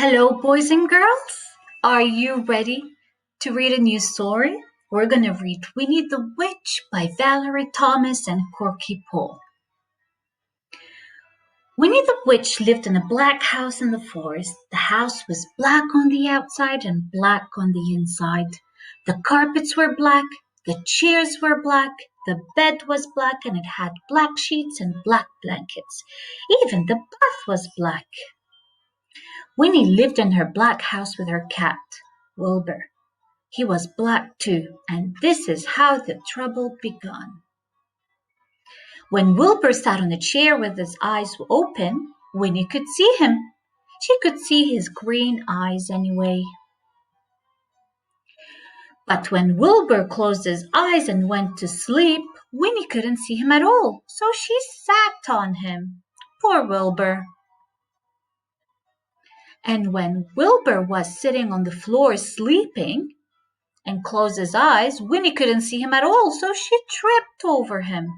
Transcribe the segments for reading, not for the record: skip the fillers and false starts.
Hello, boys and girls. Are you ready to read a new story? We're going to read Winnie the Witch by Valerie Thomas and Corky Pohl. Winnie the Witch lived in a black house in the forest. The house was black on the outside and black on the inside. The carpets were black, the chairs were black, the bed was black, and it had black sheets and black blankets. Even the bath was black. Winnie lived in her black house with her cat, Wilbur. He was black too, and this is how the trouble began. When Wilbur sat on a chair with his eyes open, Winnie could see him. She could see his green eyes anyway. But when Wilbur closed his eyes and went to sleep, Winnie couldn't see him at all, so she sat on him. Poor Wilbur. And when Wilbur was sitting on the floor sleeping and closed his eyes, Winnie couldn't see him at all, so she tripped over him.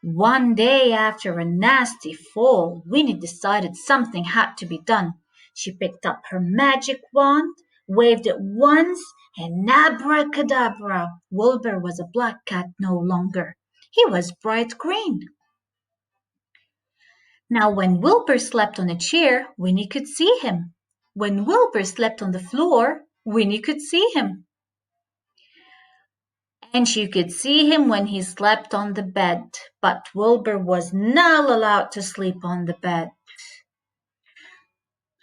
One day after a nasty fall, Winnie decided something had to be done. She picked up her magic wand, waved it once, and abracadabra! Wilbur was a black cat no longer. He was bright green. Now when Wilbur slept on a chair, Winnie could see him. When Wilbur slept on the floor, Winnie could see him. And she could see him when he slept on the bed, but Wilbur was not allowed to sleep on the bed.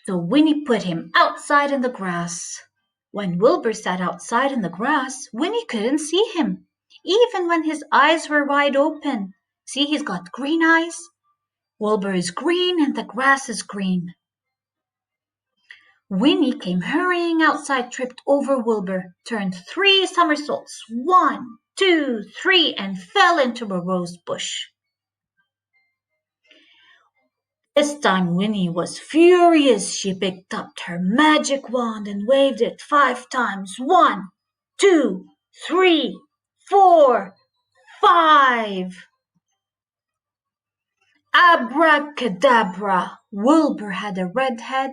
So Winnie put him outside in the grass. When Wilbur sat outside in the grass, Winnie couldn't see him, even when his eyes were wide open. See, he's got green eyes. Wilbur is green and the grass is green. Winnie came hurrying outside, tripped over Wilbur, turned 3 somersaults, 1, 2, 3, and fell into a rose bush. This time Winnie was furious. She picked up her magic wand and waved it 5 times. 1, 2, 3, 4, 5. Abracadabra! Wilbur had a red head,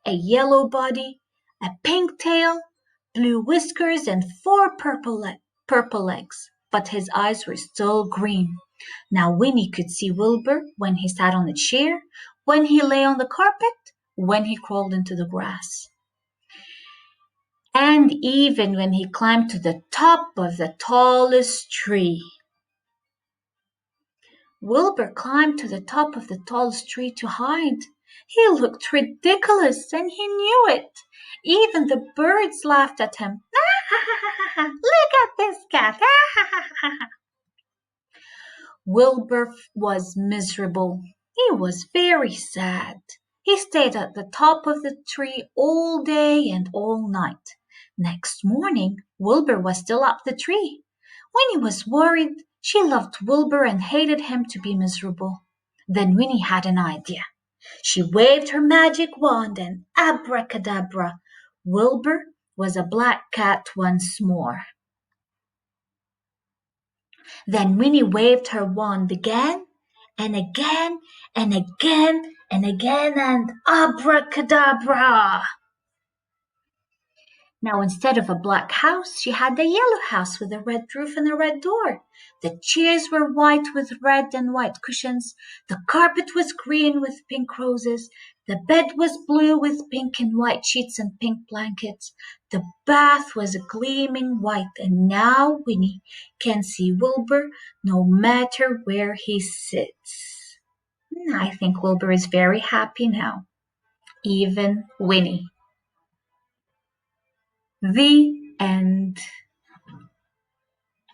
a yellow body, a pink tail, blue whiskers, and 4 purple legs, but his eyes were still green. Now Winnie could see Wilbur when he sat on a chair, when he lay on the carpet, when he crawled into the grass, and even when he climbed to the top of the tallest tree. Wilbur climbed to the top of the tallest tree to hide. He looked ridiculous, and he knew it. Even the birds laughed at him. Look at this cat. Wilbur was miserable. He was very sad. He stayed at the top of the tree all day and all night. Next morning, Wilbur was still up the tree. Winnie was worried. She loved Wilbur and hated him to be miserable. Then Winnie had an idea. She waved her magic wand and abracadabra! Wilbur was a black cat once more. Then Winnie waved her wand again and again and again and again and abracadabra! Now instead of a black house, she had a yellow house with a red roof and a red door. The chairs were white with red and white cushions. The carpet was green with pink roses. The bed was blue with pink and white sheets and pink blankets. The bath was gleaming white, and now Winnie can see Wilbur no matter where he sits. I think Wilbur is very happy now. Even Winnie. The end.